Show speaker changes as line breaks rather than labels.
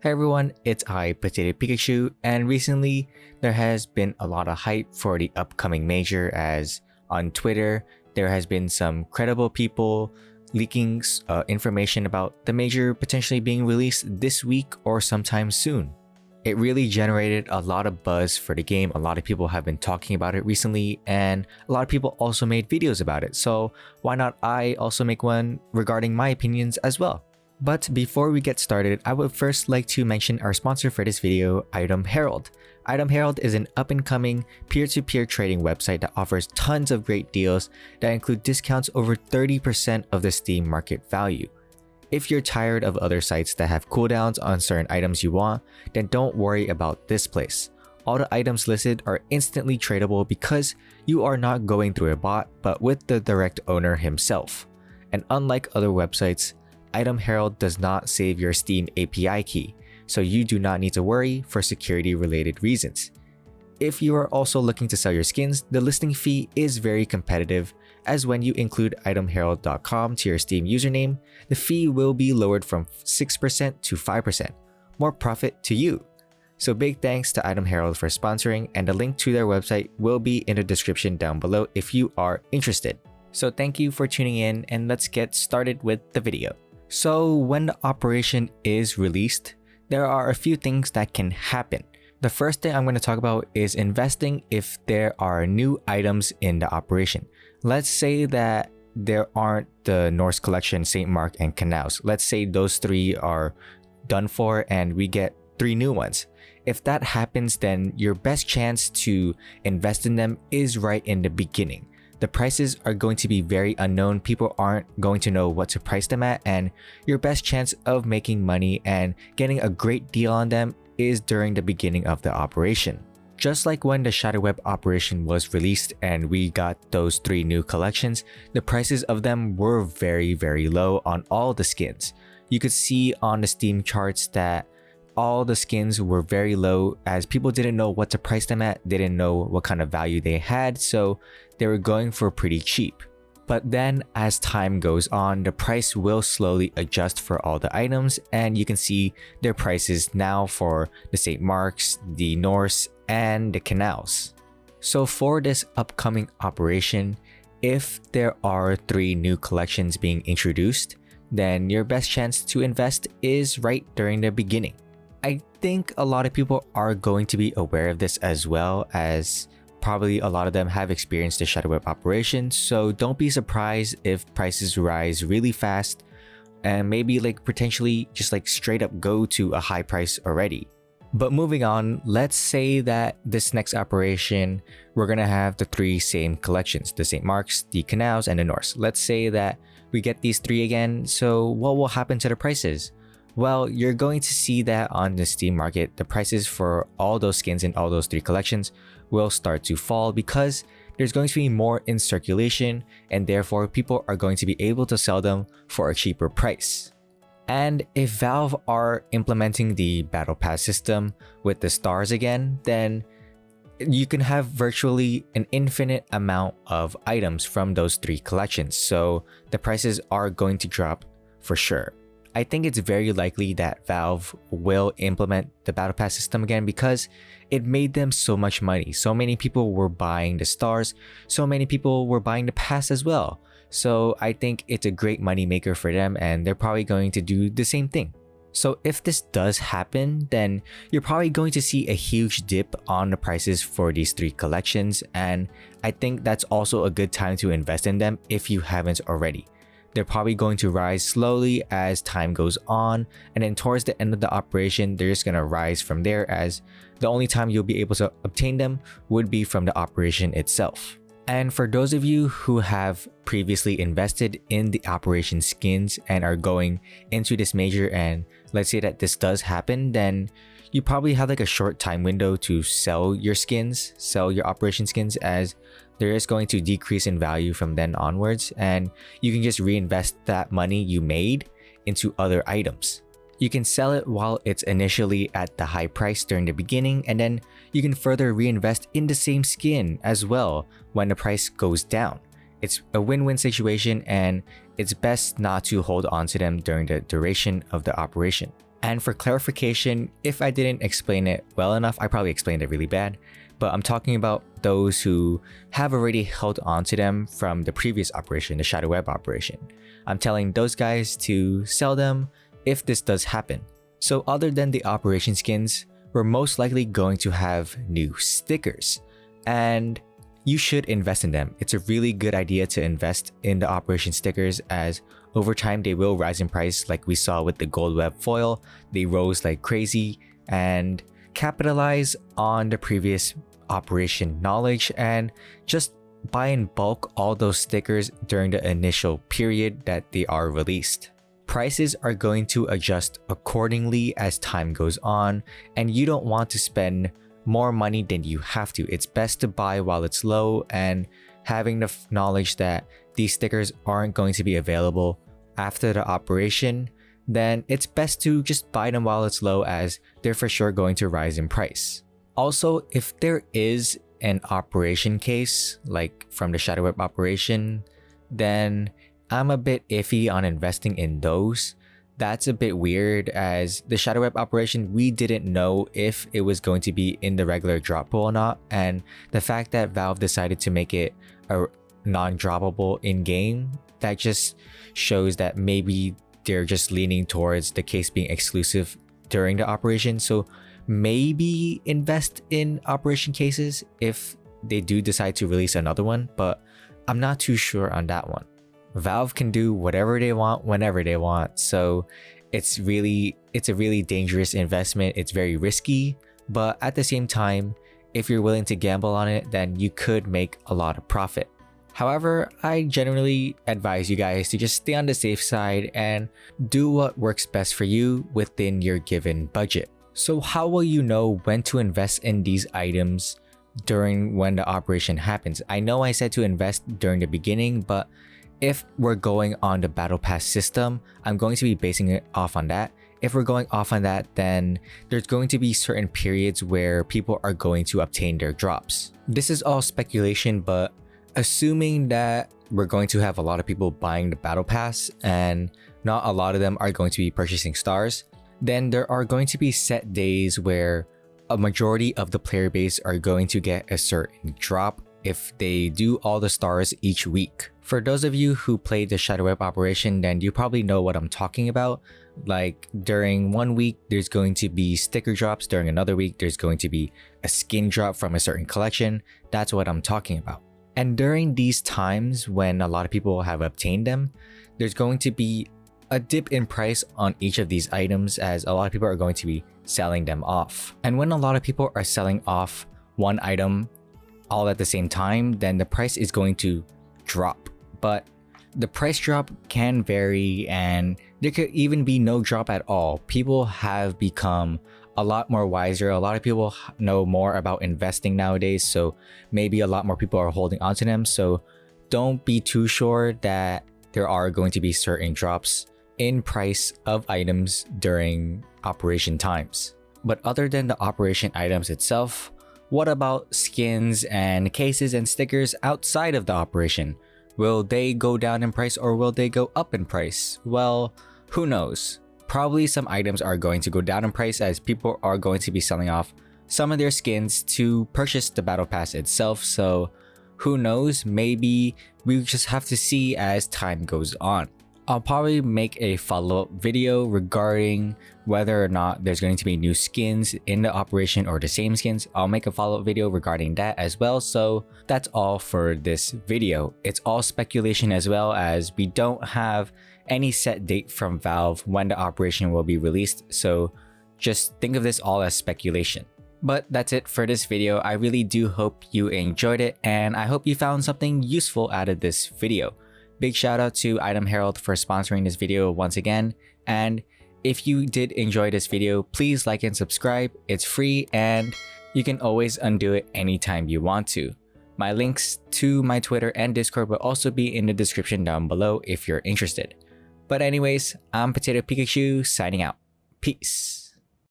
Hey everyone, it's I, Potato Pikachu, and recently there has been a lot of hype for the upcoming major, as on Twitter there has been some credible people leaking information about the major potentially being released this week or sometime soon. It really generated a lot of buzz for the game. A lot of people have been talking about it recently, and a lot of people also made videos about it, so why not I also make one regarding my opinions as well. But before we get started, I would first like to mention our sponsor for this video, ItemHerald. ItemHerald is an up-and-coming peer-to-peer trading website that offers tons of great deals that include discounts over 30% of the Steam market value. If you're tired of other sites that have cooldowns on certain items you want, then don't worry about this place. All the items listed are instantly tradable because you are not going through a bot, but with the direct owner himself. And unlike other websites, ItemHerald does not save your Steam API key, so you do not need to worry for security-related reasons. If you are also looking to sell your skins, the listing fee is very competitive, as when you include itemherald.com to your Steam username, the fee will be lowered from 6% to 5%. More profit to you! So big thanks to ItemHerald for sponsoring, and the link to their website will be in the description down below if you are interested. So thank you for tuning in, and let's get started with the video. So when the operation is released, there are a few things that can happen. The first thing I'm going to talk about is investing if there are new items in the operation. Let's say that there aren't the Norse collection, St. Mark, and Canals. Let's say those three are done for and we get 3 new ones. If that happens, then your best chance to invest in them is right in the beginning. The prices are going to be very unknown, people aren't going to know what to price them at, and your best chance of making money and getting a great deal on them is during the beginning of the operation. Just like when the Shadow Web operation was released and we got those 3 new collections, the prices of them were very low on all the skins. You could see on the Steam charts that all the skins were very low, as people didn't know what to price them at, they didn't know what kind of value they had, so they were going for pretty cheap. But then as time goes on, the price will slowly adjust for all the items, and you can see their prices now for the St. Marks, the Norse, and the Canals. So for this upcoming operation, if there are 3 new collections being introduced, then your best chance to invest is right during the beginning. I think a lot of people are going to be aware of this, as well as probably a lot of them have experienced the Shadow Web operation, so don't be surprised if prices rise really fast and maybe potentially just straight up go to a high price already. But moving on, let's say that this next operation we're gonna have the 3 same collections, the St. Marks, the Canals, and the Norse. Let's say that we get these 3 again, so what will happen to the prices? Well, you're going to see that on the Steam market, the prices for all those skins in all those 3 collections will start to fall because there's going to be more in circulation, and therefore people are going to be able to sell them for a cheaper price. And if Valve are implementing the Battle Pass system with the stars again, then you can have virtually an infinite amount of items from those 3 collections, so the prices are going to drop for sure. I think it's very likely that Valve will implement the Battle Pass system again because it made them so much money. So many people were buying the stars, so many people were buying the pass as well. So I think it's a great money maker for them, and they're probably going to do the same thing. So if this does happen, then you're probably going to see a huge dip on the prices for these 3 collections, and I think that's also a good time to invest in them if you haven't already. They're probably going to rise slowly as time goes on, and then towards the end of the operation, they're just going to rise from there, as the only time you'll be able to obtain them would be from the operation itself. And for those of you who have previously invested in the operation skins and are going into this major, and let's say that this does happen, then you probably have a short time window to sell your skins, sell your operation skins, as there is going to decrease in value from then onwards, and you can just reinvest that money you made into other items. You can sell it while it's initially at the high price during the beginning, and then you can further reinvest in the same skin as well when the price goes down. It's a win-win situation, and it's best not to hold on to them during the duration of the operation. And for clarification, if I didn't explain it well enough, I probably explained it really bad, but I'm talking about those who have already held on to them from the previous operation, the shadow web operation. I'm telling those guys to sell them if this does happen. So other than the operation skins, we're most likely going to have new stickers, and you should invest in them. It's a really good idea to invest in the operation stickers, as over time they will rise in price, like we saw with the gold web foil. They rose like crazy, and capitalize on the previous operation knowledge and just buy in bulk all those stickers during the initial period that they are released. Prices are going to adjust accordingly as time goes on, and you don't want to spend more money than you have to. It's best to buy while it's low, and having the knowledge that these stickers aren't going to be available after the operation, then it's best to just buy them while it's low, as they're for sure going to rise in price. Also, if there is an operation case, like from the shadow web operation, then I'm a bit iffy on investing in those. That's a bit weird, as the shadow web operation, we didn't know if it was going to be in the regular drop pool or not, and the fact that Valve decided to make it a non-droppable in-game, that just shows that maybe they're just leaning towards the case being exclusive during the operation. So maybe invest in operation cases if they do decide to release another one, but I'm not too sure on that one. Valve can do whatever they want whenever they want, so it's a really dangerous investment. It's very risky, but at the same time, if you're willing to gamble on it, then you could make a lot of profit. However, I generally advise you guys to just stay on the safe side and do what works best for you within your given budget. So how will you know when to invest in these items during when the operation happens? I know I said to invest during the beginning, but if we're going on the battle pass system, I'm going to be basing it off on that. If we're going off on that, then there's going to be certain periods where people are going to obtain their drops. This is all speculation, but assuming that we're going to have a lot of people buying the battle pass and not a lot of them are going to be purchasing stars, then there are going to be set days where a majority of the player base are going to get a certain drop if they do all the stars each week. For those of you who played the shadow web operation, then you probably know what I'm talking about. Like during one week, there's going to be sticker drops. During another week, there's going to be a skin drop from a certain collection. That's what I'm talking about. And during these times when a lot of people have obtained them, there's going to be a dip in price on each of these items, as a lot of people are going to be selling them off. And when a lot of people are selling off one item all at the same time, then the price is going to drop. But the price drop can vary, and there could even be no drop at all. People have become a lot more wiser. A lot of people know more about investing nowadays, so maybe a lot more people are holding onto them. So don't be too sure that there are going to be certain drops in price of items during operation times. But other than the operation items itself, what about skins and cases and stickers outside of the operation? Will they go down in price or will they go up in price? Well, who knows? Probably some items are going to go down in price, as people are going to be selling off some of their skins to purchase the battle pass itself. So who knows? Maybe we just have to see as time goes on. I'll probably make a follow-up video regarding whether or not there's going to be new skins in the operation or the same skins. I'll make a follow-up video regarding that as well. So that's all for this video. It's all speculation, as well as we don't have any set date from Valve when the operation will be released. So just think of this all as speculation. But that's it for this video. I really do hope you enjoyed it, and I hope you found something useful out of this video. Big shout out to ItemHerald for sponsoring this video once again. And if you did enjoy this video, please like and subscribe. It's free and you can always undo it anytime you want to. My links to my Twitter and Discord will also be in the description down below if you're interested. But anyways, I'm Potato Pikachu signing out. Peace.